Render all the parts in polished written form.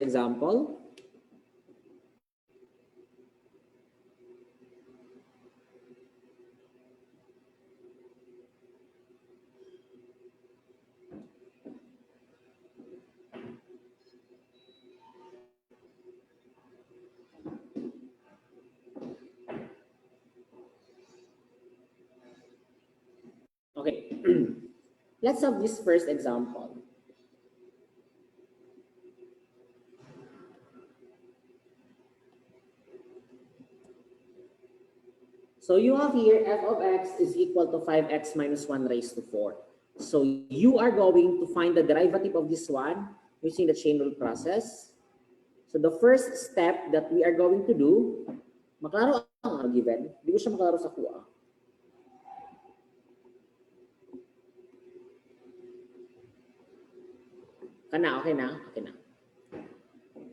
example. Okay, let's have this first example. So you have here f of x is equal to 5x minus 1 raised to 4. So you are going to find the derivative of this one using the chain rule process. So the first step that we are going to do, maklaro ang given, hindi ko siya maklaro sa kuha. Kana, okay na? Okay na.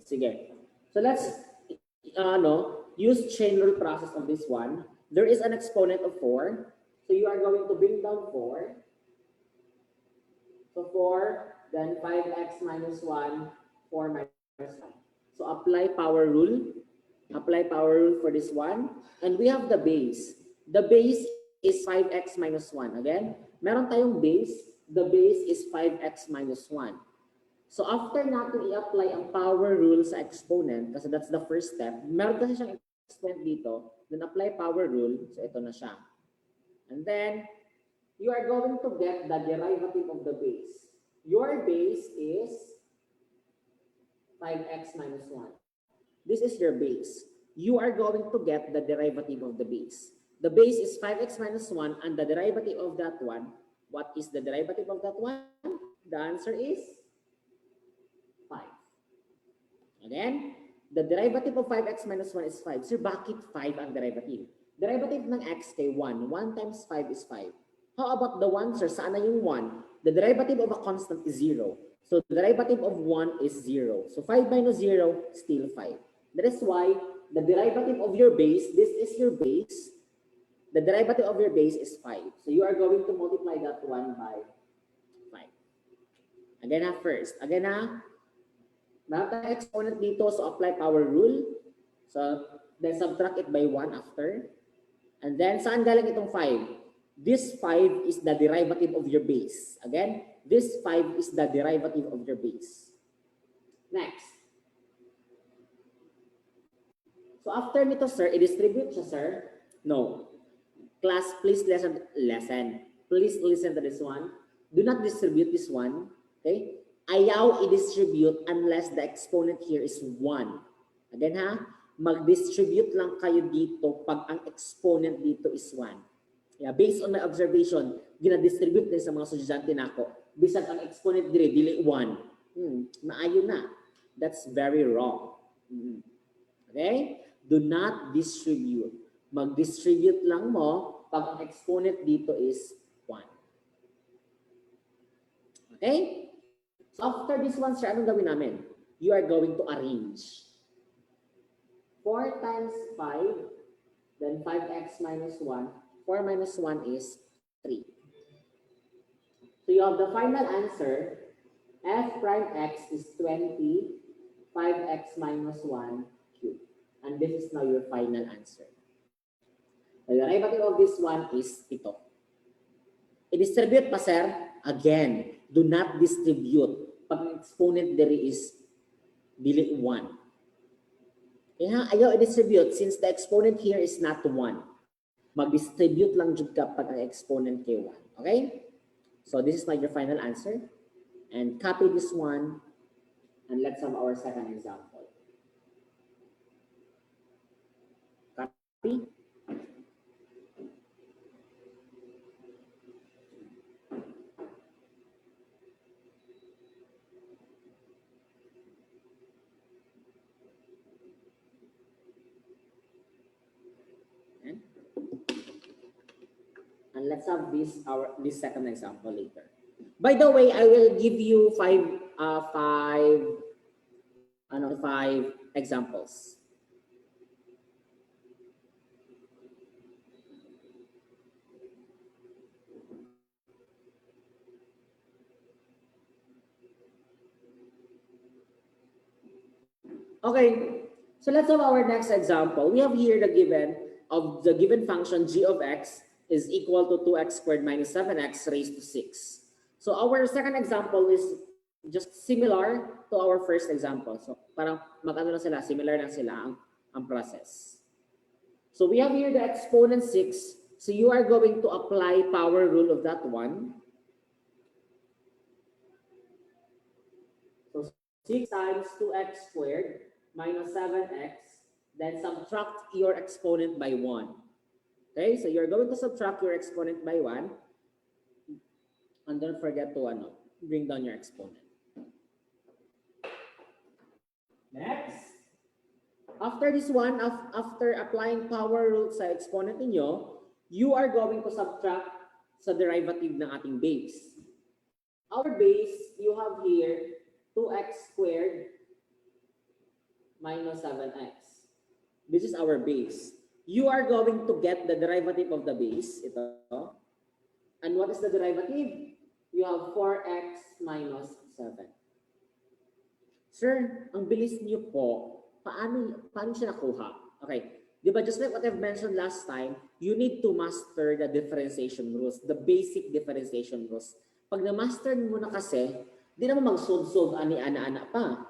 Sige. So let's use chain rule process of this one. There is an exponent of 4. So you are going to bring down 4. So 4, then 5x minus 1, 4 minus 1. So apply power rule. Apply power rule for this one. And we have the base. The base is 5x minus 1. Again, meron tayong base. The base is 5x minus 1. So after natin i-apply ang power rule sa exponent, kasi that's the first step, meron kasi siyang exponent dito, then apply power rule, so ito na siya. And then, you are going to get the derivative of the base. Your base is 5x minus 1. This is your base. You are going to get the derivative of the base. The base is 5x minus 1, and the derivative of that one, what is the derivative of that one? The answer is 5. Again, the derivative of 5x minus 1 is 5. So, bakit 5 ang derivative? Derivative ng x kay 1. 1 times 5 is 5. How about the 1, sir? Saan na yung 1? The derivative of a constant is 0. So, the derivative of 1 is 0. So, 5 minus 0, still 5. That is why the derivative of your base, this is your base. The derivative of your base is 5. So, you are going to multiply that 1 by 5. Again na first. Again na, meron exponent dito, so apply power rule. So, then subtract it by 1 after. And then, saan galing itong 5? This 5 is the derivative of your base. Again, this 5 is the derivative of your base. Next. So, after nito, sir, i-distribute siya, sir? No. Class, please listen. Please listen to this one. Do not distribute this one. Okay? Ayaw i-distribute unless the exponent here is 1. Again ha, mag-distribute lang kayo dito pag ang exponent dito is 1. Yeah, based on my observation, gina-distribute din sa mga estudyante nako. Bisag ang exponent dire dili 1. Maayo na. That's very wrong. Okay? Do not distribute. Mag-distribute lang mo pag ang exponent dito is 1. Okay? So after this one, sir, anong gawin namin? You are going to arrange. 4 times 5, then 5x minus 1. 4 minus 1 is 3. So you have the final answer. F prime x is 20, 5x minus 1 cubed. And this is now your final answer. The derivative of this one is ito. I-distribute pa, sir? Again, do not distribute. Pag ang exponent there is dili 1. Kaya ayaw i-distribute since the exponent here is not 1. Mag-distribute lang jud ka pag ang exponent kay 1. Okay? So this is now your final answer. And copy this one. And let's have our second example. Copy. And let's have this second example later. By the way, I will give you five examples. Okay, so let's have our next example. We have here the given function g of x is equal to 2x squared minus 7x raised to 6. So our second example is just similar to our first example. So parang mag-ano lang sila, similar lang sila ang process. So we have here the exponent 6. So you are going to apply power rule of that one. So 6 times 2x squared minus 7x, then subtract your exponent by 1. Okay, so you're going to subtract your exponent by 1. And don't forget to bring down your exponent. Next. After this one, after applying power rule sa exponent ninyo, you are going to subtract sa derivative ng ating base. Our base, you have here 2x squared minus 7x. This is our base. You are going to get the derivative of the base. Ito. And what is the derivative? You have 4x minus 7. Sir, ang bilis niyo po. Paano siya nakuha? Okay. Di ba, just like what I've mentioned last time, you need to master the differentiation rules, the basic differentiation rules. Pag na-master mo na kasi, di naman mag-solve ani-ana-ana pa.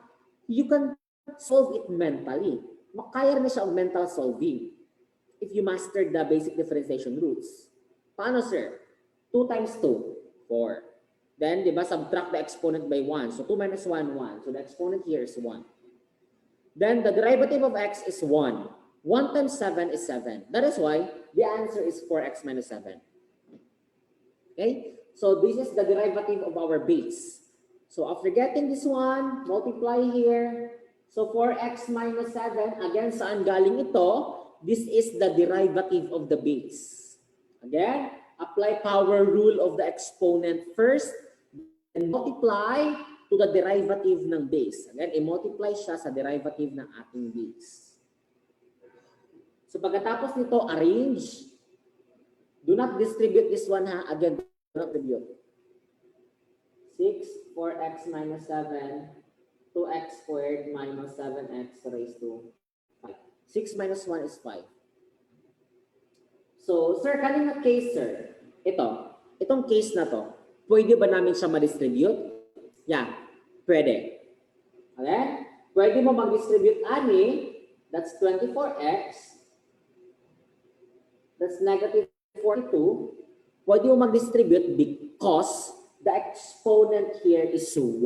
You can solve it mentally. Kaya rin siya ang mental solving if you master the basic differentiation rules. Paano, sir? 2 times 2, 4. Then, di ba, subtract the exponent by 1. So, 2 minus 1, 1. So, the exponent here is 1. Then, the derivative of x is 1. 1 times 7 is 7. That is why the answer is 4x minus 7. Okay? So, this is the derivative of our base. So, after getting this one, multiply here. So, 4x minus 7, again, saan galing ito? This is the derivative of the base. Again, apply power rule of the exponent first, and multiply to the derivative ng base. Again, i-multiply siya sa derivative ng ating base. So pagkatapos nito, arrange. Do not distribute this one ha. Again, do not distribute. 6, 4x minus 7, 2x squared minus 7x raised to 5. 6 minus 1 is 5. So, sir, kanina case, sir, itong case na to, pwede ba namin siya ma-distribute? Yeah, pwede. Okay? Pwede mo mag-distribute ani, that's 24x, that's negative 42. Pwede mo mag-distribute because the exponent here is 1.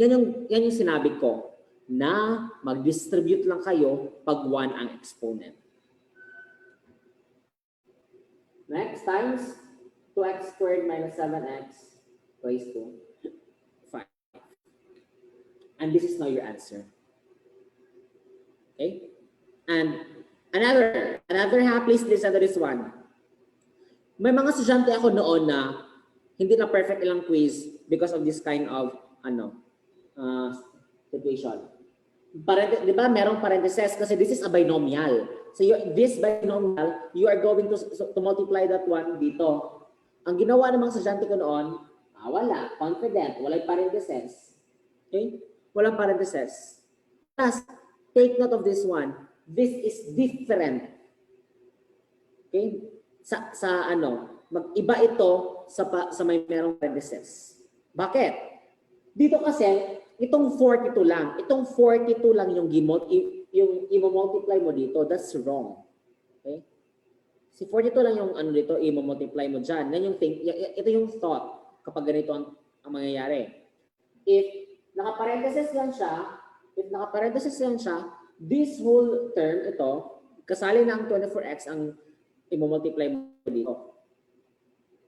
Yan yung sinabi ko, na mag-distribute lang kayo pag 1 ang exponent. Next, times 2x squared minus 7x raised to 5. And this is now your answer. Okay? And another please listen to this one. May mga estudyante ako noon na hindi na perfect ilang quiz because of this kind of situation. Di ba merong parentheses kasi this is a binomial. So this binomial, you are going to multiply that one dito. Ang ginawa ng mga estudyante ko noon, wala, confident, walang parentheses. Okay? Walang parentheses. Plus, take note of this one. This is different. Okay? Mag-iba ito sa may merong parentheses. Bakit? Dito kasi, itong 42 lang. Itong 42 lang yung i-multiply mo dito. That's wrong. Okay? Si 42 lang yung dito, i-multiply mo dyan. Ito yung thought kapag ganito ang mangyayari. If naka-parentheses lang siya, this whole term, ito, kasali na ang 24x ang i-multiply mo dito.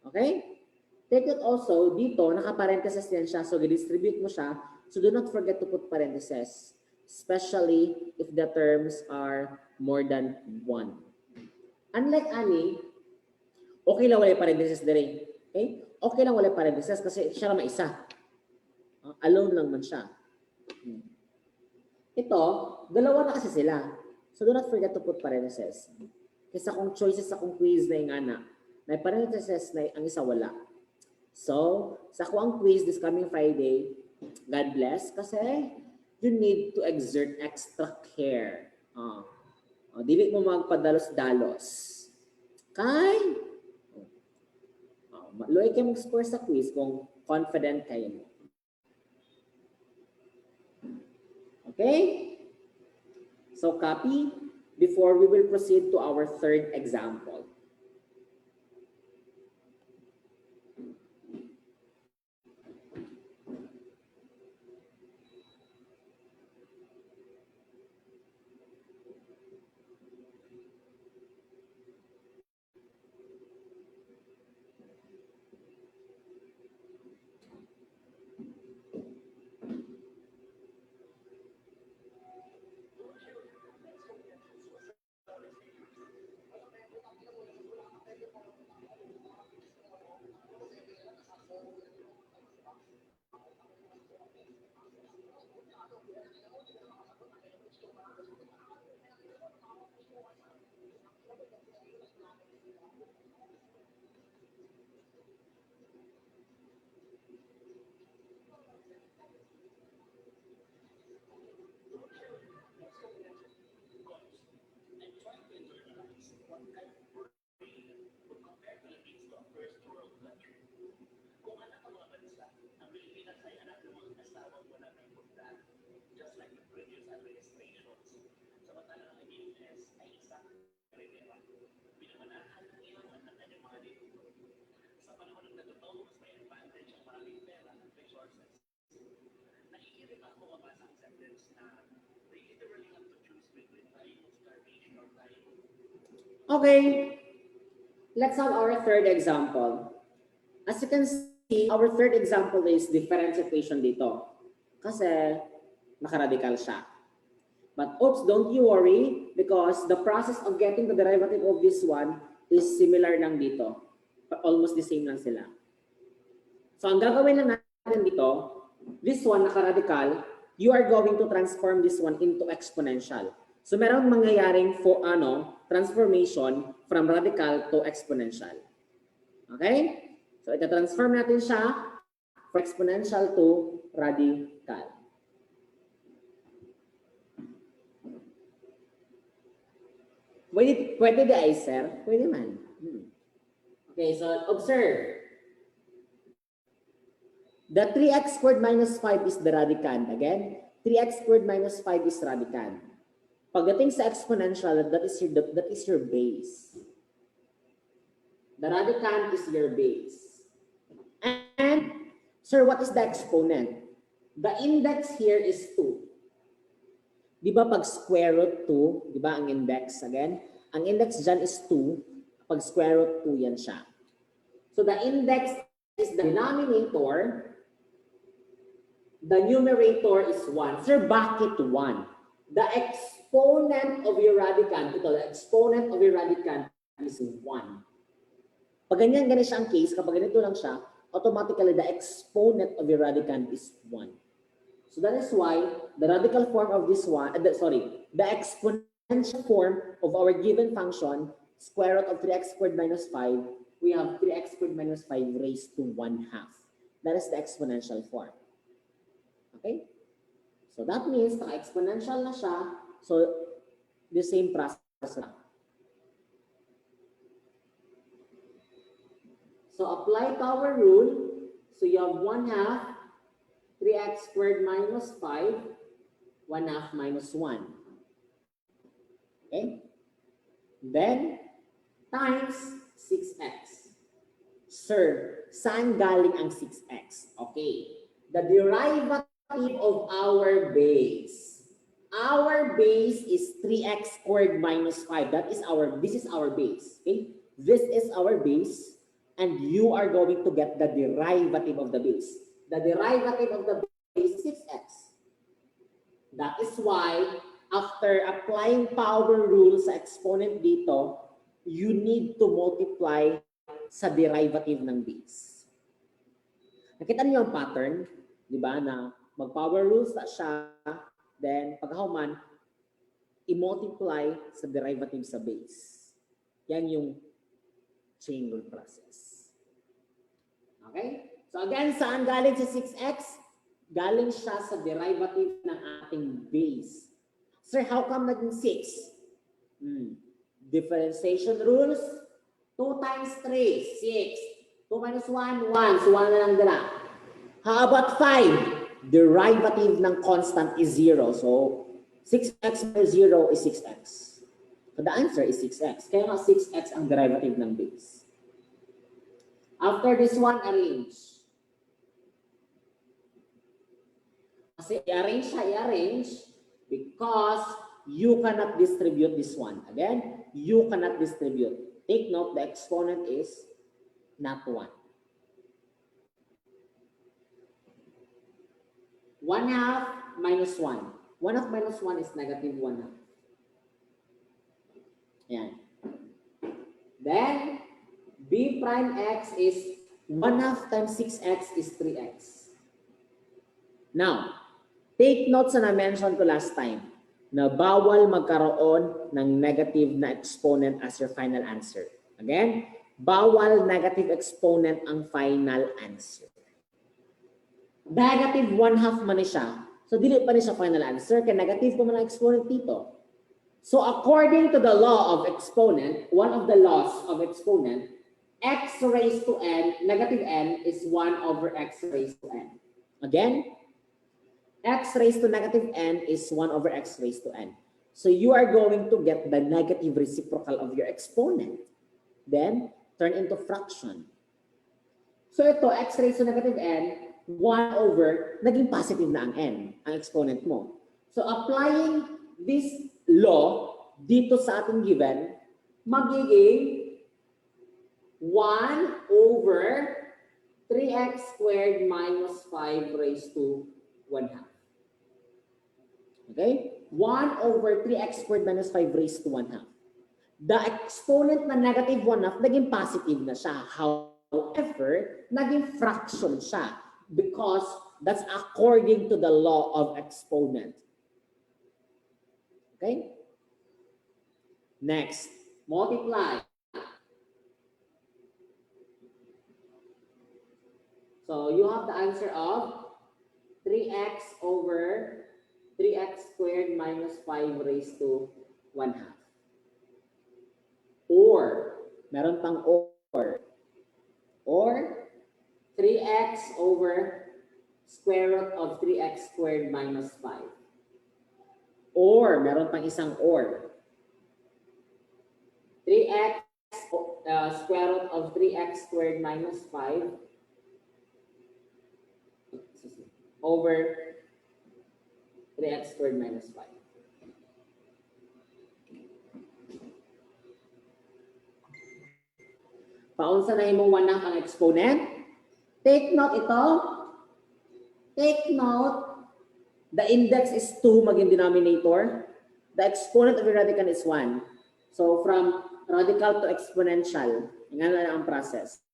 Okay? Take it also, dito, naka-parentheses yan siya. So, i-distribute mo siya. So, do not forget to put parentheses. Especially if the terms are more than 1. Unlike ani, okay lang wala parentheses din. Okay? Okay lang wala parentheses kasi siya lang isa. Alone lang man siya. Ito, dalawa na kasi sila. So, do not forget to put parentheses. Kasi kung choices akong quiz na yung may parentheses na ang isa wala. So, sa akong quiz this coming Friday, God bless kasi you need to exert extra care. Dili mo magpadalos-dalos. Kay, luoy kayo mag-score sa quiz kung confident kayo mo. Okay? So copy before we will proceed to our third example. Okay, let's have our third example. As you can see, our third example is differential equation dito. Kasi nakaradikal siya. But oops, don't you worry because the process of getting the derivative of this one is similar lang dito. Almost the same lang sila. So ang gagawin lang natin dito, this one nakaradikal, you are going to transform this one into exponential. So meron mangyayaring transformation from radical to exponential. Okay? So ita-transform natin siya from exponential to radical. Pwede di sir? Pwede man. Okay, so observe. The 3x squared minus 5 is the radicand. Again, 3x squared minus 5 is radicand. Pagdating sa exponential, that is your base. The radicand is your base. And, sir, what is the exponent? The index here is 2. Di ba pag square root 2, di ba ang index again? Ang index dyan is 2. Pag square root 2 yan siya. So the index is the denominator. The numerator is 1. Sir, bakit 1? The exponent of your radicand, the exponent of your radicand is 1. Pag ganyan siya ang case, kapag ganito lang siya, automatically the exponent of your radicand is 1. So that is why the radical form of this one, the exponential form of our given function, square root of 3x squared minus 5, we have 3x squared minus 5 raised to 1/2. That is the exponential form. Okay? So that means exponential na siya. So the same process na. So apply power rule. So you have 1/2 3x squared minus 5, 1/2 minus 1. Okay? Then times 6x. Sir, saan galing ang 6x? Okay. The derivative of our base. Our base is 3x squared minus 5. This is our base. Okay? This is our base. And you are going to get the derivative of the base. The derivative of the base is 6x. That is why, after applying power rule sa exponent dito, you need to multiply sa derivative ng base. Nakita niyo yung pattern, di ba, na mag-power rules na siya, then pagkahuman, i-multiply sa derivative sa base. Yan yung chain rule process. Okay? So again, saan galing sa 6x? Galing siya sa derivative ng ating base. Sir, how come naging 6? Differentiation rules. 2 times 3, 6. 2 minus 1, 1. So 1 na lang dala. How about 5? Derivative ng constant is 0. So 6x minus 0 is 6x. So the answer is 6x. Kaya nga 6x ang derivative ng base. After this one, arrange. Kasi i-arrange siya, i-arrange because you cannot distribute this one. Again, you cannot distribute. Take note, the exponent is not 1. 1/2 minus 1. 1/2 minus 1 is negative 1/2. Yan. Then, b prime x is 1/2 times 6x is 3x. Now, take note sa na-mention ko last time na bawal magkaroon ng negative na exponent as your final answer. Again, bawal negative exponent ang final answer. Negative 1/2 man siya. So, dili pa rin siya final answer kaya negative pa man ang exponent dito. So, according to the law of exponent, one of the laws of exponent, x raised to n, negative n is 1 over x raised to n. Again, x raised to negative n is 1 over x raised to n. So you are going to get the negative reciprocal of your exponent. Then, turn into fraction. So ito, x raised to negative n, 1 over, naging positive na ang n, ang exponent mo. So applying this law dito sa ating given, magiging 1 over 3x squared minus 5 raised to 1/2. Okay? 1 over 3x squared minus 5 raised to 1/2. The exponent na negative 1/2, naging positive na siya. However, naging fraction siya because that's according to the law of exponent. Okay? Next, multiply. So you have the answer of 3x over 3x squared minus 5 raised to 1/2. Or, meron pang or. Or, 3x over square root of 3x squared minus 5. Or, meron pang isang or. 3x square root of 3x squared minus 5 over 3x squared minus 5. Paunsa na imong 1/2 ang exponent? Take note ito. Take note, the index is 2 maging denominator. The exponent of a radical is 1. So from radical to exponential, nga na ang process.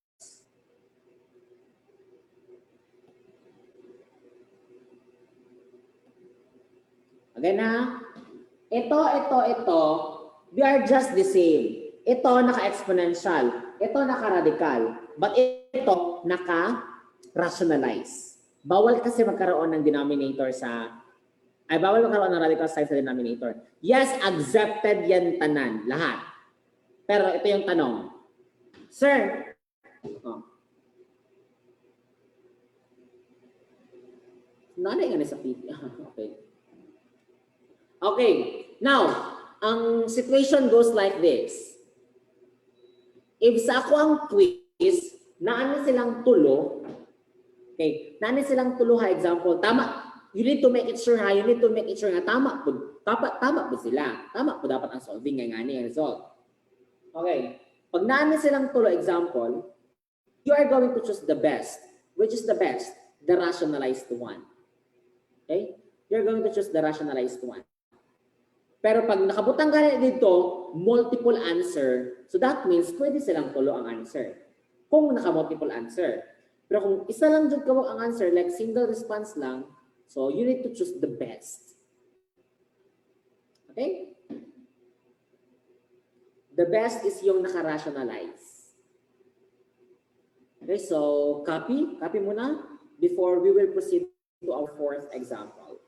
Again na, ito, they are just the same. Ito naka-exponential, ito naka-radical, but ito naka-rationalize. Bawal kasi magkaroon ng denominator bawal magkaroon ng radical sign sa denominator. Yes, accepted yan tanan, lahat. Pero ito yung tanong. Sir, nanay nga sa PT. Okay. Okay, now, ang situation goes like this. If sa ako ang quiz, naano silang tulo, okay, naano silang tulo ha, example, tama, you need to make it sure ha, you need to make it sure nga, tama po sila, tama po dapat ang solving, nga ang result. Okay, pag naano silang tulo, example, you are going to choose the best. Which is the best? The rationalized one. Okay, you're going to choose the rationalized one. Pero pag nakabutang ka na dito, multiple answer. So that means pwede silang tulo ang answer. Kung naka-multiple answer. Pero kung isa lang dyan kawag ang answer, like single response lang, so you need to choose the best. Okay? The best is yung naka-rationalize. Okay, so copy muna before we will proceed to our fourth example.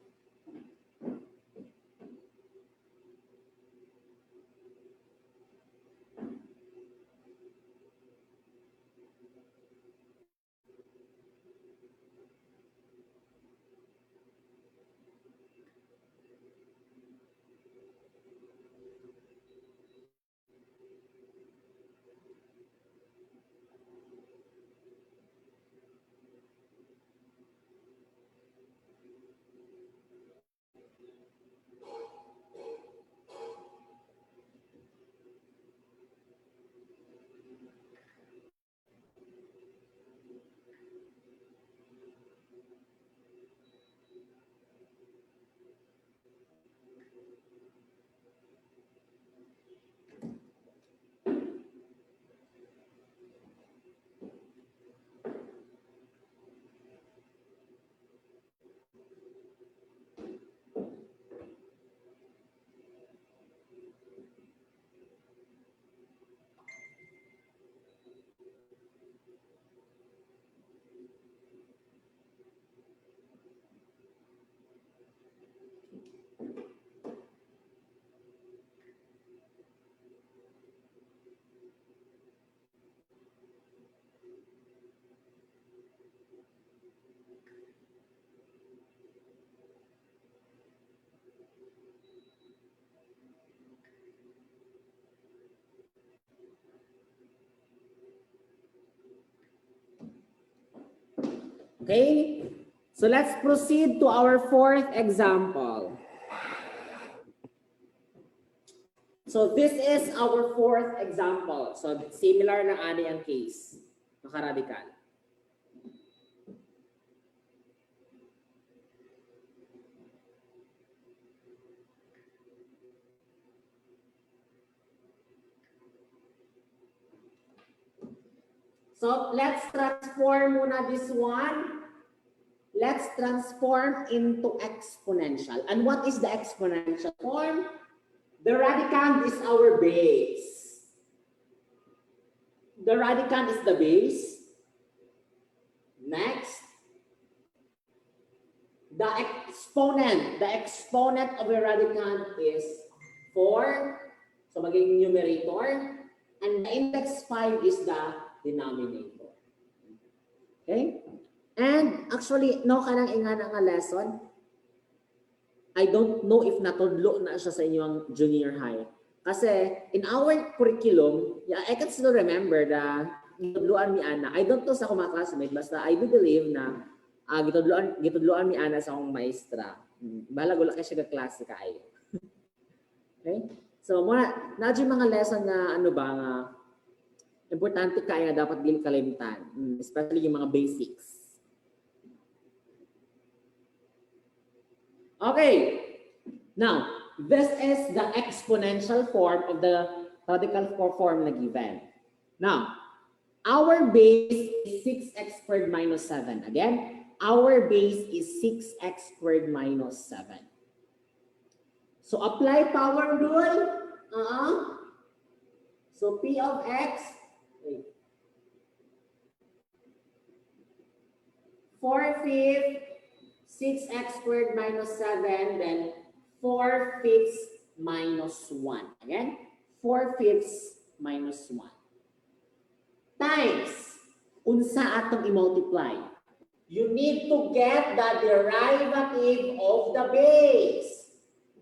Okay, so let's proceed to our fourth example. So this is our fourth example. So similar na ani ang case, nakaradikal. So let's transform muna this one. Let's transform into exponential. And what is the exponential form? The radicand is our base. The radicand is the base. Next, the exponent of a radicand is 4. So magiging numerator. And the index 5 is the denominator. Okay? And actually, no kanang inga nga lesson. I don't know if natudlo na siya sa inyong junior high. Kasi in our curriculum, yeah, I can still remember the gitudloan ni Ana. I don't know sa akong mga classmate, basta I do believe na gitudloan ni Ana sa akong maestra. Bahala gula kay siya klase kayo. Okay? So, na mga lesson na ano ba nga importante kaya dapat dili kalimtan, especially yung mga basics. Okay. Now, this is the exponential form of the radical form na given. Now, our base is 6x squared minus 7. Again, our base is 6x squared minus 7. So, apply power rule. So, P of x, 4/5, 6x squared minus 7, then 4/5 minus 1. Again, 4/5 minus 1. Times, unsa atong i-multiply? You need to get the derivative of the base.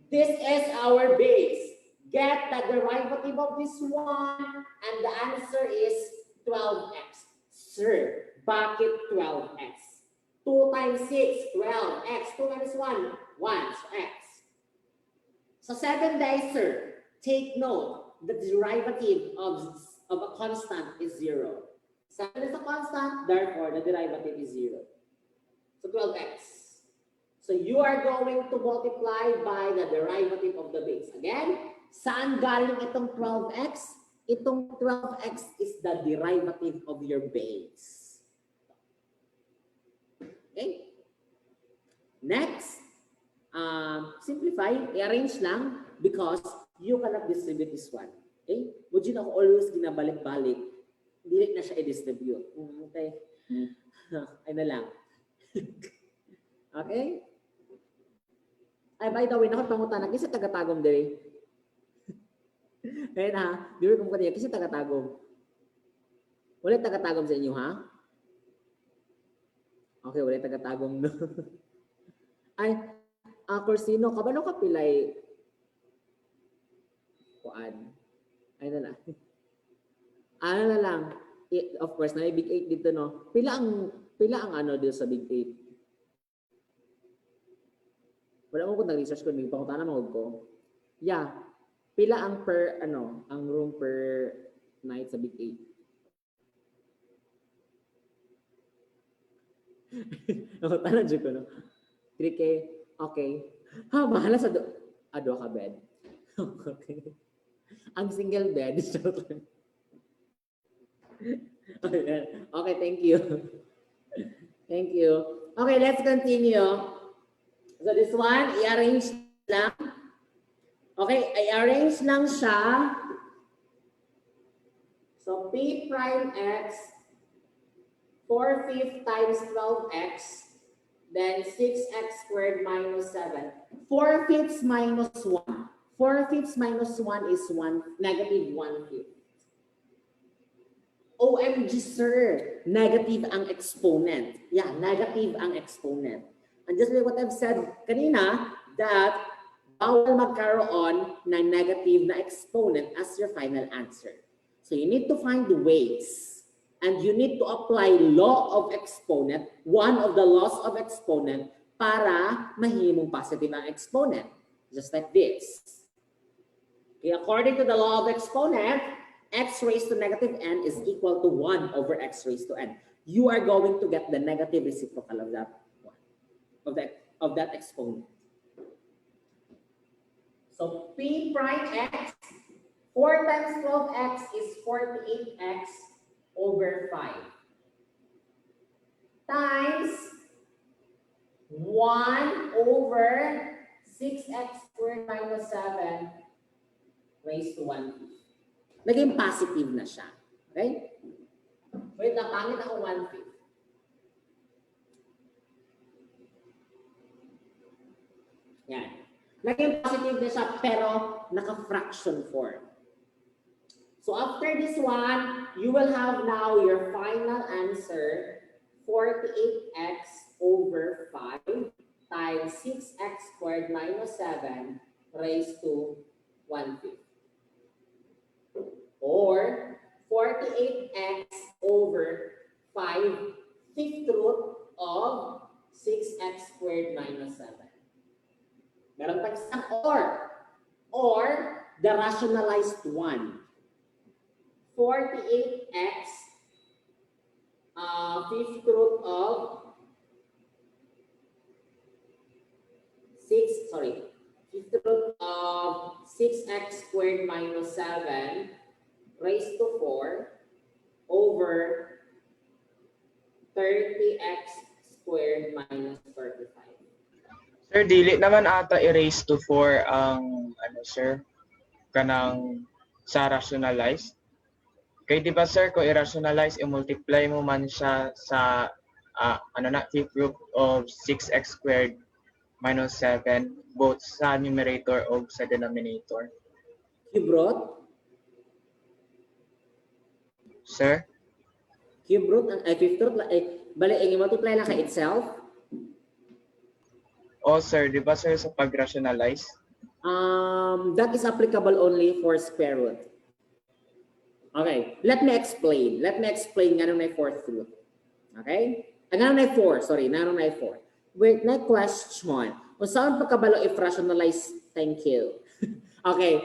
This is our base. Get the derivative of this one, and the answer is 12x. Sir, bakit 12x? 2 times 6, 12x. 2 minus 1, 1, so x. So 7 days, sir. Take note, the derivative of a constant is 0. 7 is a constant, therefore the derivative is 0. So 12x. So you are going to multiply by the derivative of the base. Again, saan galing itong 12x? Itong 12x is the derivative of your base. Okay? Next, simplify, i-arrange lang because you cannot distribute this one. Okay? Would you know always ginabalik-balik, hindi na siya i-distribute. Okay? Ay na lang. Okay? Ay, by the way, nakapangutan na kasi taga-tagom diri. Ayun ha, di ko kanina kasi taga-tagom. Wala taga-tagom sa inyo, ha? Okay, wala taga-tagom, no? Ay, Corsino, kabalo ka pilay? Kuan. Ay na lang. Ano na lang. Of course, na may Big 8 dito, no? Pila ang ano dito sa Big 8? Wala mo kung nag-research ko, may pangutan na mga ko. Yeah. Pila ang ang room per night sa Big 8? Ako tanan dyan ko, no? 3K, okay. Ha, bahala sa ado ka bed. Okay. Ang single bed. Okay, thank you. Thank you. Okay, let's continue. So this one, i-arrange lang. Okay, i-arrange lang siya. So P prime X, 4/5 times 12X, then 6X squared minus 7. 4/5 minus 1. 4/5 minus 1 is negative 1/5. OMG, sir. Negative ang exponent. Yeah, negative ang exponent. And just like what I've said kanina, that bawal magkaroon ng negative na exponent as your final answer. So you need to find the ways. And you need to apply law of exponent, one of the laws of exponent, para mahimong positive ang exponent. Just like this. Okay, according to the law of exponent, x raised to negative n is equal to 1 over x raised to n. You are going to get the negative reciprocal of that one, of that exponent. So P prime x, 4 times 12x is 48x over 5 times 1 over 6x squared minus 7 raised to 1/5. Naging positive na siya. Okay? Wait, napangit ako 1/5. Yan. Naging positive na siya pero naka-fraction form. So after this one, you will have now your final answer, 48x over 5 times 6x squared minus 7 raised to 1/5. Or 48x over 5, 5th root of 6x squared minus 7. Meron pa isang or the rationalized one. 48x 5th root of 5th root of 6x squared minus 7 raised to 4 over 30x squared minus 35. Sir, dili naman ata i-raise to 4 ang sir kanang sa rationalize. Kay di ba sir, kung i-rationalize, i-multiply mo man siya sa 5th root of 6x squared minus 7 both sa numerator o sa denominator. Cube root? Sir? Cube root, 5th root, bali, i-multiply lang ka itself? O sir, di ba sir sa pag-rationalize? That is applicable only for square root. Okay, let me explain. Nga nung na 4th root. Okay? Nga nung na 4, sorry, nga nung na 4. Wait, na question. Kung saan pagkabalo if rationalize, thank you. Okay.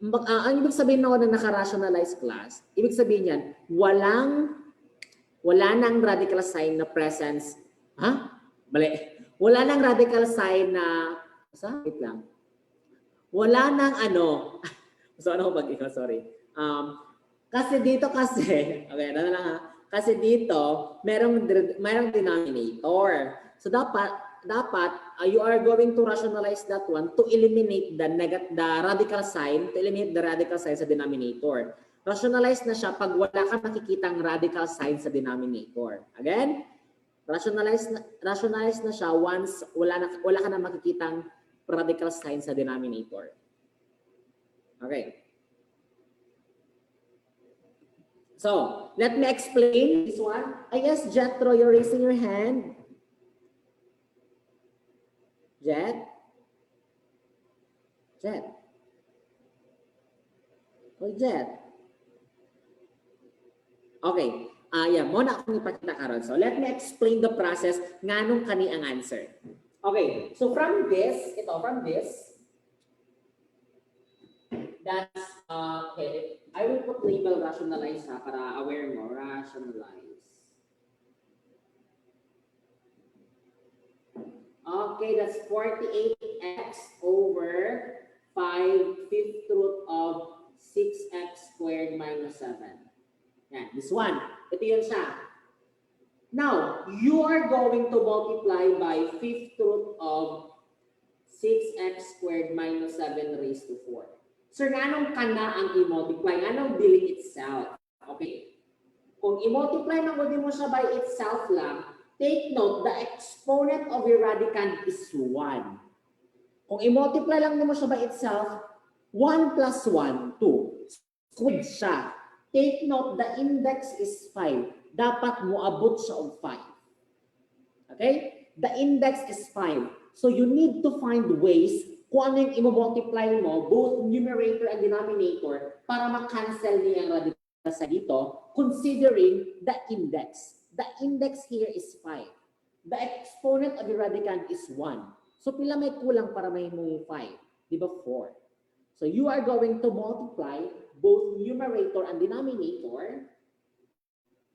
Ang ibig sabihin na na naka-rationalize class, ibig sabihin yan, wala nang radical sign na presence. Ha? Mali. Wala nang radical sign na, wait lang. Wala nang so ano ko mag-ikaw, sorry. Kasi dito okay, ano lang ha. Kasi dito, merong denominator. So dapat you are going to rationalize that one to eliminate the radical sign, sa denominator. Rationalize na siya pag wala kang nakikitang radical sign sa denominator. Again, Rationalize na siya once wala ka na makikitang radical sign sa denominator. Okay. So, let me explain this one. I guess, Jetro, you're raising your hand. Jet? Jet? Oh, Jet. Okay. Yeah, muna akong ipakita karon. So, let me explain the process nganong kani ang answer. Okay. So, from this, that's, okay, I will put label rationalize ha, para aware mo, rationalize. Okay, that's 48x over 5 fifth root of 6x squared minus 7. Yan, this one. Ito yun siya. Now, you are going to multiply by fifth root of 6x squared minus 7 raised to 4. Sir, anong kana ang i-multiply? Anong dealing itself? Okay. Kung i-multiply mo siya by itself lang, take note, the exponent of your radicand is 1. Kung i-multiply lang mo siya by itself, 1 plus 1, 2. Squid siya. Take note, the index is 5. Dapat mo abot siya of 5. Okay? The index is 5. So you need to find ways kung ano yung i-multiply mo, both numerator and denominator, para ma-cancel niya ang radical sa dito, considering the index. The index here is 5. The exponent of the radicand is 1. So pila may kulang para may mo 5? Di ba 4? So you are going to multiply both numerator and denominator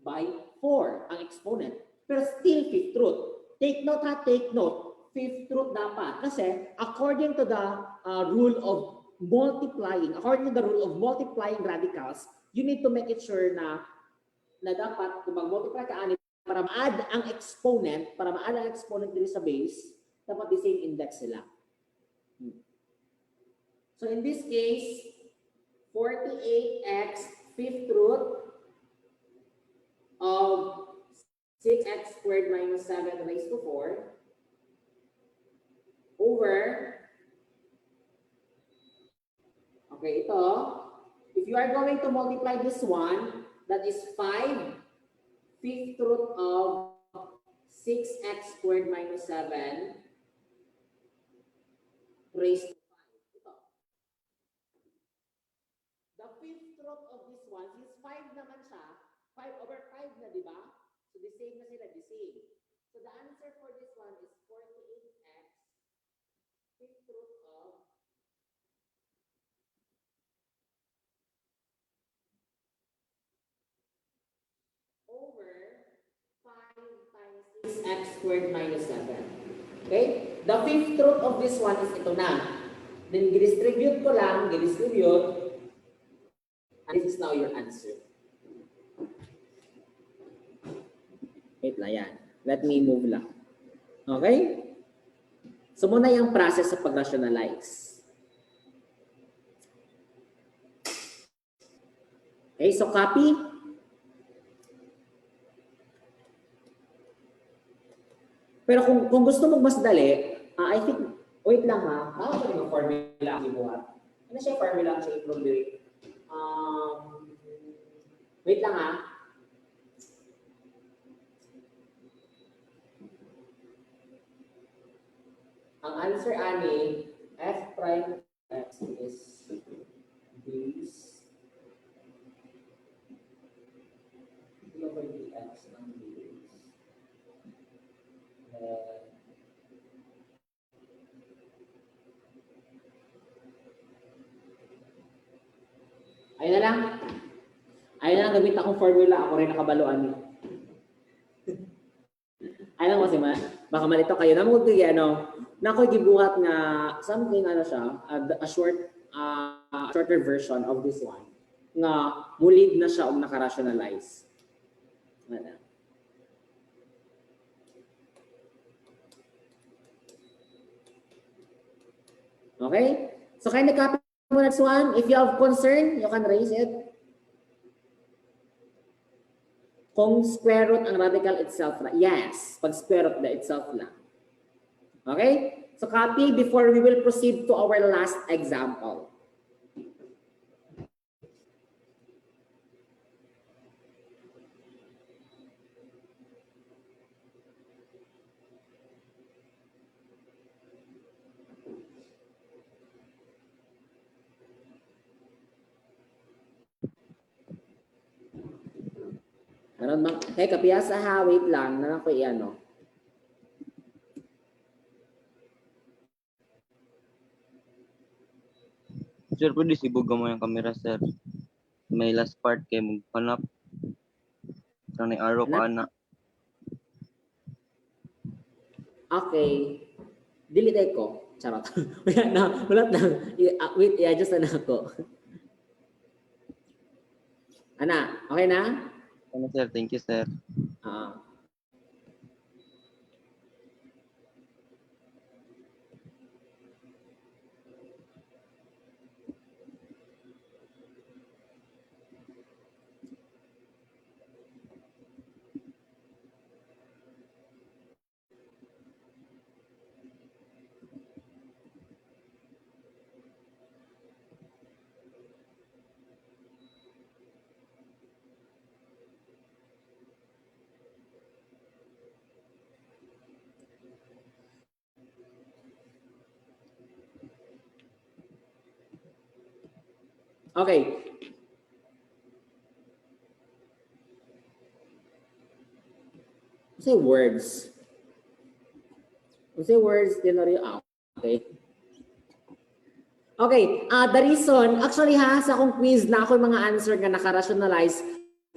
by 4, ang exponent. Pero still fifth root. Take note ha, take note. Fifth root dapat. Kasi according to the rule of multiplying, radicals, you need to make it sure na dapat kung mag-multiply ka ani para ma-add ang exponent, dito sa base, dapat the same index sila. So in this case, 48x fifth root of 6x squared minus 7 raised to 4 over, okay, ito, if you are going to multiply this one, that is 5 fifth root of 6x squared minus 7 raised to 5. Ito. The fifth root of this one, since 5 naman siya, 5 over 5 na, di ba? So the same na sila, the same. So the answer for this one is 48x fifth root of over 5 times 6x squared minus 7. Okay? The fifth root of this one is ito na. Then, gidistribute ko lang, and this is now your answer. Wait lang yan. Let me move lang. Okay? So, muna yung process sa pag-rationalize. Okay, so copy. Pero kung gusto mong mas dali, I think, wait lang ha, tama ba yung formula ang ibuhat? Ano siya yung formula ang siya i-prove? Wait lang ha. Ang answer ani, f prime x is base over dx ng base. Ayun na lang. Ayun na lang, gamit akong formula. Ako rin nakabaluan niyo. Ayun lang kasi baka malito kayo. Namugod kayo, na ako gibuhat nga something, siya, a shorter version of this one, nga mulid na siya o naka-rationalize. Okay? So, kaya copy mo next one. If you have concern, you can raise it. Kung square root ang radical itself na, yes, pag square root na itself lang. Okay? So copy before we will proceed to our last example. Meron bang, teka, piyasa ha, wait lang, na ako i-ano. Sir, pwede sibugan mo yung camera, sir. May last part kay magpanap. Sa ni arrow ka na. Okay. Delete ko. Charot. Wala na. Wait, i-adjust na ako. Ana, okay na? Ano, sir? Thank you, sir. Okay. Say words. Say words, dinari out. Okay. Okay, the reason, actually ha, sa akong quiz na ako yung mga answer nga naka-rationalize,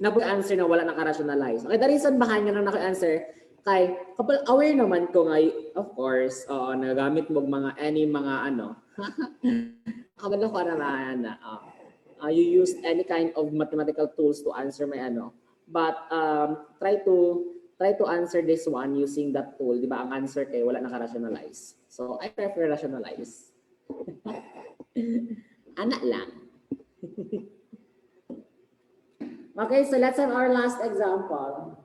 na po answer na wala naka-rationalize. Okay, the reason behind nga na naka-answer, kay, kapag aware naman ko nga, of course, nagamit mo mga, mga ano, kabalo ko naman na, you use any kind of mathematical tools to answer my ano, but try to answer this one using that tool, di ba? Ang answer kay wala naka-rationalize. So, I prefer rationalize. Anak lang. Okay, so let's have our last example.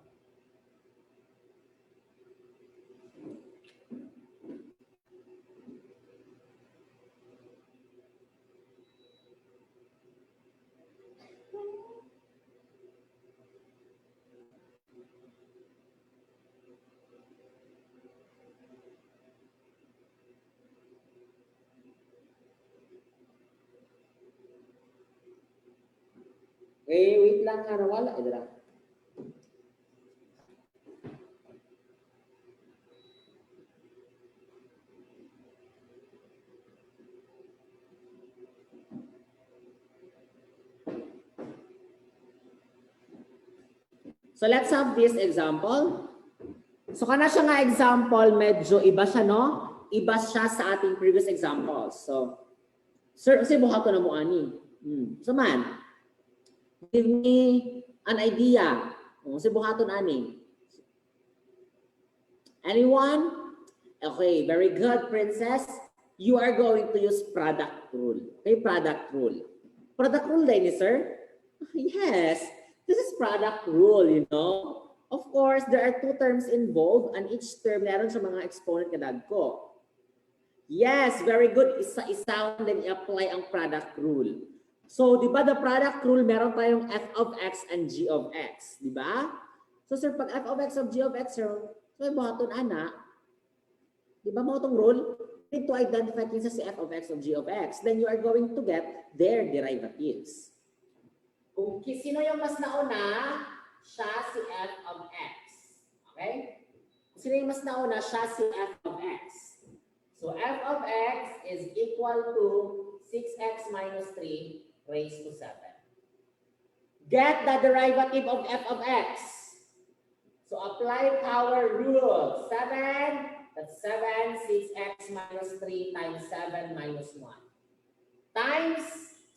Wait lang nga, wala. Idra. So let's have this example. So kana siya nga example, medyo iba siya, no? Iba siya sa ating previous examples. So, sir, kasi buhat ko na mo ani. So man, give me an idea. Kasi buhaton ani. Anyone? Okay, very good, princess. You are going to use product rule. Okay, product rule. Product rule din, sir? Yes, this is product rule, you know. Of course, there are two terms involved and each term meron sa mga exponent kadag ko. Yes, very good. Isa-isa then i-apply ang product rule. So, di ba the product rule, meron tayong f of x and g of x, di ba? So, sir, pag f of x of g of x, sir, so buhaton ana, di ba mo itong rule? You need to identify kinsa si f of x of g of x. Then you are going to get their derivatives. Kung sino yung mas nauna, siya si f of x. Okay? Kung sino yung mas nauna, siya si f of x. So f of x is equal to 6x minus 3 raised to 7. Get the derivative of f of x. So apply power rule. 7, that's 7, 6x minus 3 times 7 minus 1. Times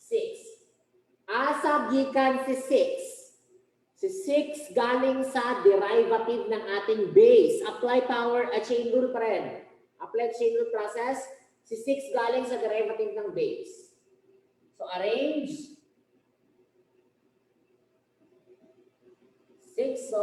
6. Asa gikan si 6. Si 6 galing sa derivative ng ating base. Apply power at chain rule pa rin. Apply chain rule process. Si 6 galing sa derivative ng base. So arrange. 6 6. So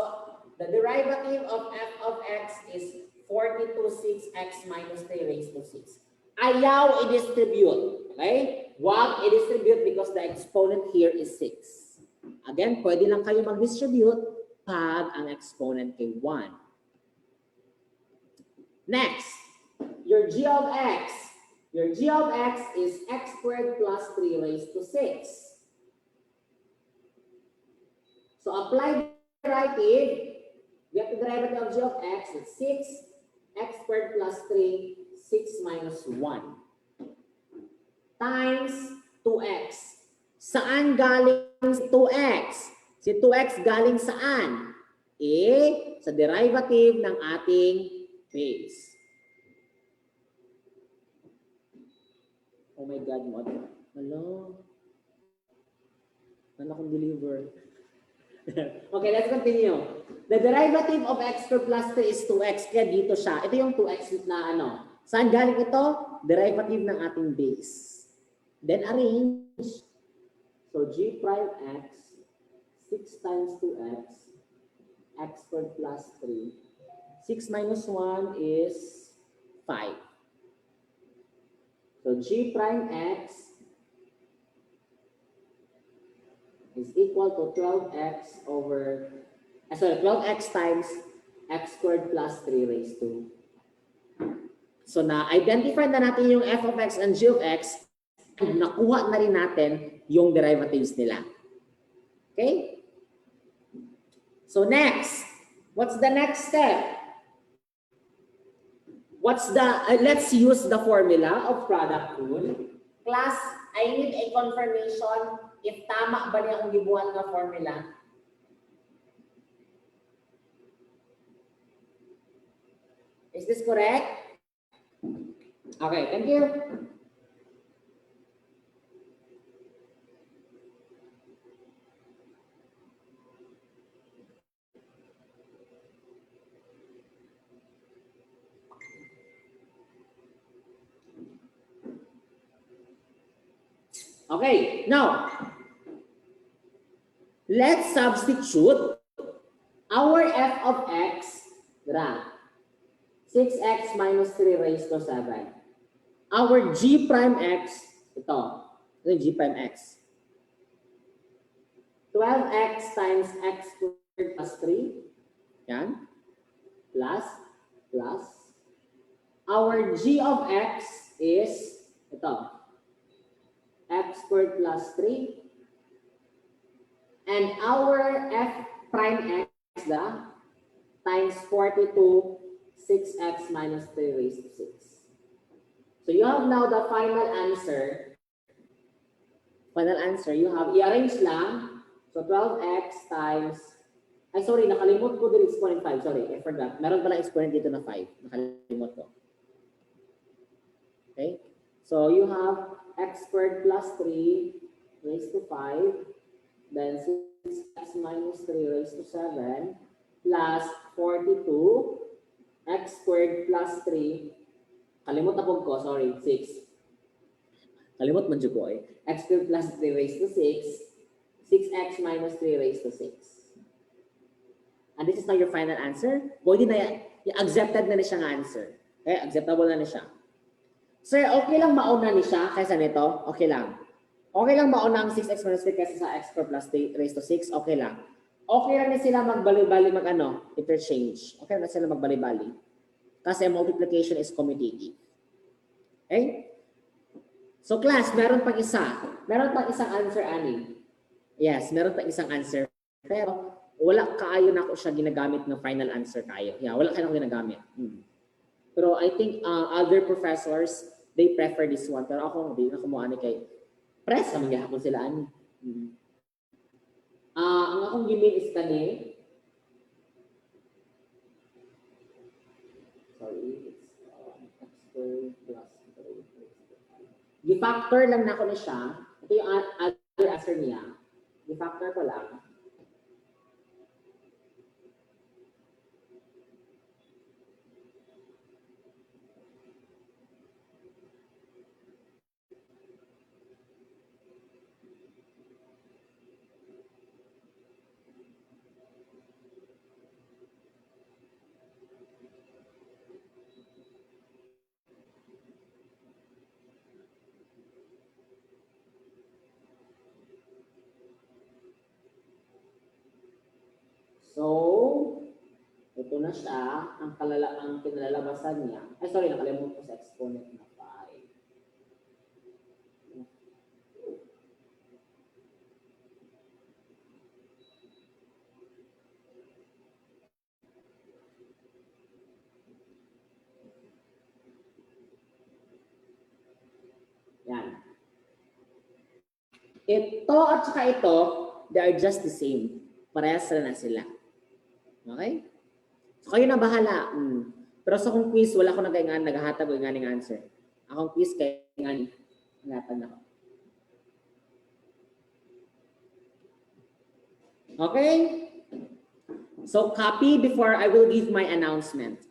the derivative of f of x is 42 6x minus 3 raised to 6. Ayaw i-distribute. Okay? Huwag i-distribute because the exponent here is 6. Again, pwede lang kayo mag-distribute pag ang exponent kay 1. Next, your g of x. Your g of x is x squared plus 3 raised to 6. So apply the derivative. Get the derivative of g of x. It's 6 x squared plus 3, 6 minus 1. Times 2x. Saan galing si 2x? Si 2x galing saan? Sa derivative ng ating base. Oh my God, mother. Hello? Wala akong deliver. Okay, let's continue. The derivative of x squared plus 3 is 2x. Kaya dito siya. Ito yung 2x na ano. Saan galing ito? Derivative ng ating base. Then arrange. So g prime x, 6 times 2x, x squared plus 3. 6 minus 1 is 5. So g prime x is equal to 12x over, 12x times x squared plus 3 raised to. So na-identify na natin yung f of x and g of x, nakuha na rin natin yung derivatives nila. Okay? So next, what's the next step? Let's use the formula of product rule. Class, I need a confirmation if tama ba niya ang gibuhat na formula. Is this correct? Okay, thank you. Okay, now, let's substitute our f of x, 6x minus 3 raised to 7. Our g prime x, ito yung g prime x. 12x times x squared plus 3, yan, plus. Our g of x is, ito, x squared plus 3. And our f prime x, times 42, 6x minus 3 raised to 6. So you have now the final answer. You have, i-arrange lang. So 12x times, nakalimot ko din exponent 5. Sorry, I forgot. Meron pala exponent dito na 5. Nakalimot ko. Okay? So you have x squared plus 3 raised to 5, then 6x minus 3 raised to 7, plus 42, x squared plus 3, kalimot na po ko, 6. Kalimot man dyan ko x squared plus 3 raised to 6, 6x minus 3 raised to 6. And this is now your final answer. Pwede na accepted na siya ng answer. Okay, acceptable na siya. Sir, okay lang mauna ni siya kaysa nito? Okay lang. Okay lang mauna ang 6x minus 3 kaysa sa x squared plus 3 raised to 6? Okay lang. Okay lang na sila magbali-bali interchange. Okay lang na sila magbali-bali. Kasi multiplication is commutative. Okay? So class, meron pang isa. Meron pang isang answer, Ani. Yes, meron pang isang answer. Pero wala kaayo na ako siya ginagamit ng final answer kayo. Yeah, wala kayo na ginagamit. Pero I think other professors, they prefer this one. Pero ako, hindi na kumuha ni kay press naman gahapon sila, Ani. Ang akong gimin is kani. Sorry, it's x squared plus 3. Gi-factor lang na ako na siya. Ito yung other answer niya. Gi-factor ko lang. ito na siya, ang kinalalabasan niya. Ay, sorry, nakalimutan ko sa exponent na 5. Yan. Ito at saka ito, they are just the same. Parehas na sila. Okay? So, kayo na bahala. Pero sa akong quiz, wala ko naghahatag o ng answer. Akong quiz, kaya nga hanapan ako. Okay? So, copy before I will give my announcement.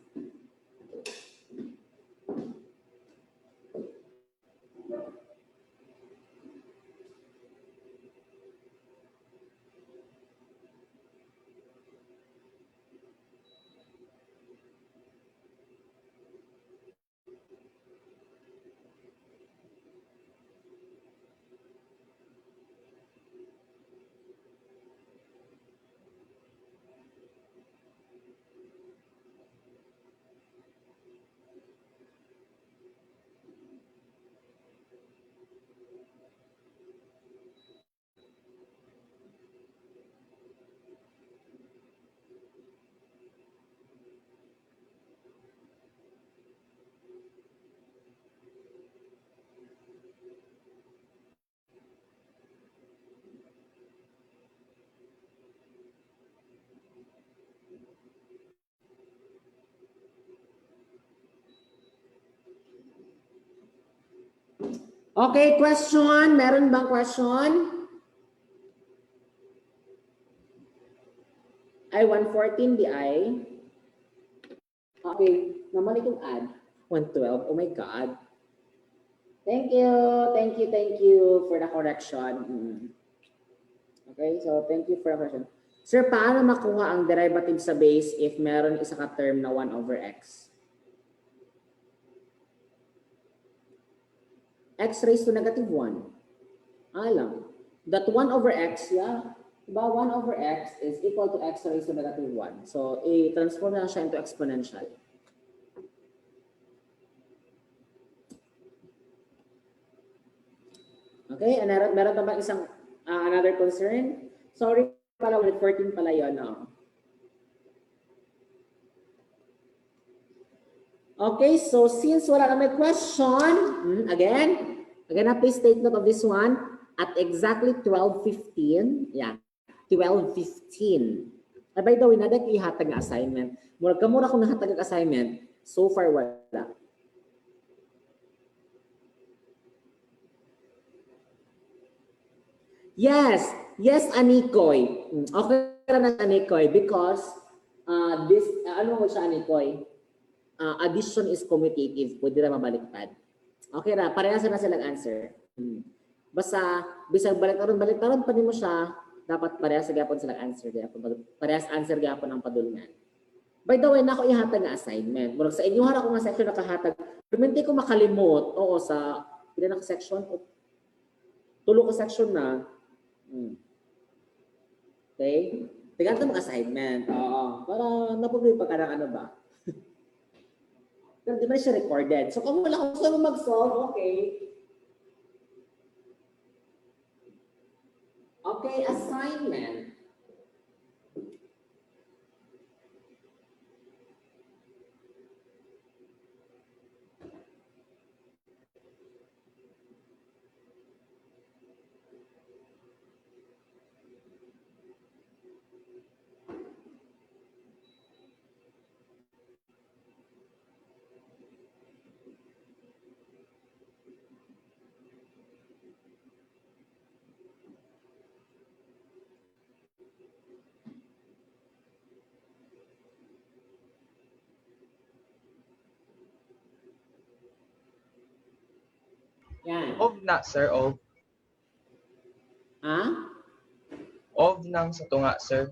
Okay, question? Meron bang question? Ay, 114 di ay. Okay, naman itong add. 112, oh my God. Thank you for the correction. Okay, so thank you for the correction. Sir, paano makuha ang derivative sa base if meron isa ka term na 1 over x? X raised to negative 1. Alam. That 1 over x, yeah. Diba 1 over x is equal to x raised to negative 1. So, i-transform na siya into exponential. Okay, and meron pa ba isang another concern? Sorry pala, 14 pala yun. No? Okay, so since wala na may question, again, please take note of this one. At exactly 12:15, yeah, 12:15. By the way, nadak ihatag nga assignment. Mura kung nahatag ang assignment, so far wala. Yes, Anikoy. Okay na Anikoy because this, ano mo siya Anikoy? Addition is commutative, pwede na mabaliktad. Okay na, parehas na silang answer. Basta, bisang balik-taron pa din mo siya, dapat parehas sa gapon silang answer. Parehas answer gapon ang padulngan. By the way, nako ihatag na assignment. Murag sa inyo ako nga section nakahatag. Pero hindi ko makalimot. Oo, sa pila na section. Tulo ko section na. Okay? Tingnan mo assignment. Oo. Para napagay pa ka ng ano ba? Pero di ba siya recorded? So kung wala gusto mo mag-solve, okay. Okay, assignment. Yan. Of na, sir, of. Ha? Of nang sa tunga, sir.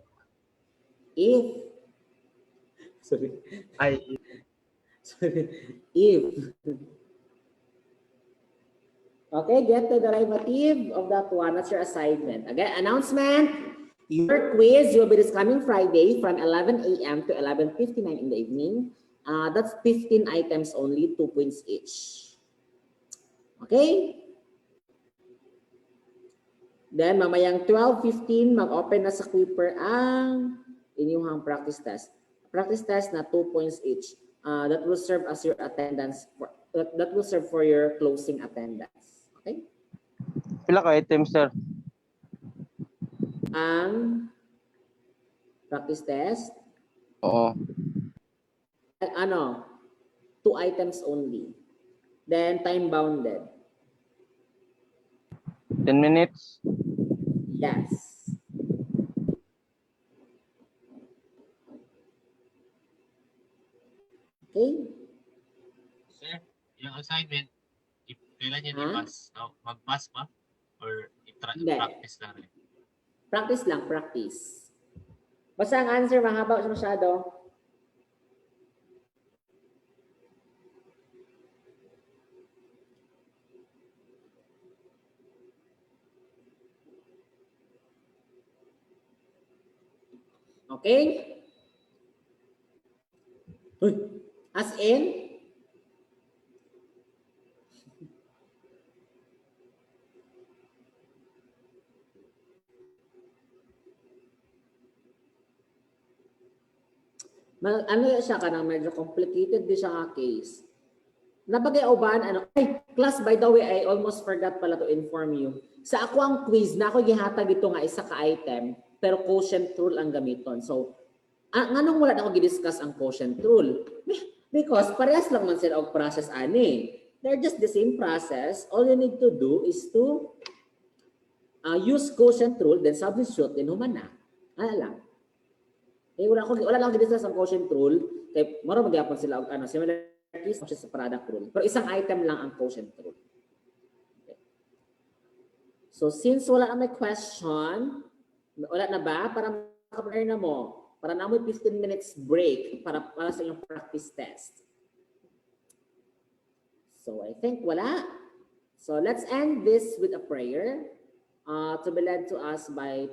If. Sorry. Ay, Sorry. If. Okay, get the derivative of that one. That's your assignment. Again, announcement. Your quiz will be this coming Friday from 11 a.m. to 11:59 in the evening. That's 15 items only, 2 points each. Okay? Then, mamayang 12:15, mag-open na sa Quipper ang inyong practice test. Practice test na 2 points each. That will serve as your attendance. That will serve for your closing attendance. Okay? Pila ka items, sir? Ang practice test, Oo. 2 items only. Then, time-bounded. 10 minutes? Yes. Okay? Sir, yung assignment, kailan niya Ha? i-pass? No? Mag-pass ba? Or Hindi. practice na rin? Practice lang, practice. Basta ang answer, mahaba siya masyado. Okay? Uy, as in? Ano siya ka nang medyo complicated din siya nga case. Napag-iauban, class, by the way, I almost forgot pala to inform you. Sa ako ang quiz, na ako gihatag dito nga isa ka item, pero quotient rule ang gamiton. So, nganong wala na ako gidiscuss ang quotient rule? Because parehas lang man sila og process ani. They're just the same process. All you need to do is to use quotient rule, then substitute, then humana. Lang. Wala lang gidiscuss ang quotient rule. Kaya maro magyapon sila og similarities sa product rule. Pero isang item lang ang quotient rule. Okay. So since wala na may question, wala na ba? Para makaprepare na mo. Para na mo 15 minutes break para sa inyong practice test. So I think wala. So let's end this with a prayer to be led to us by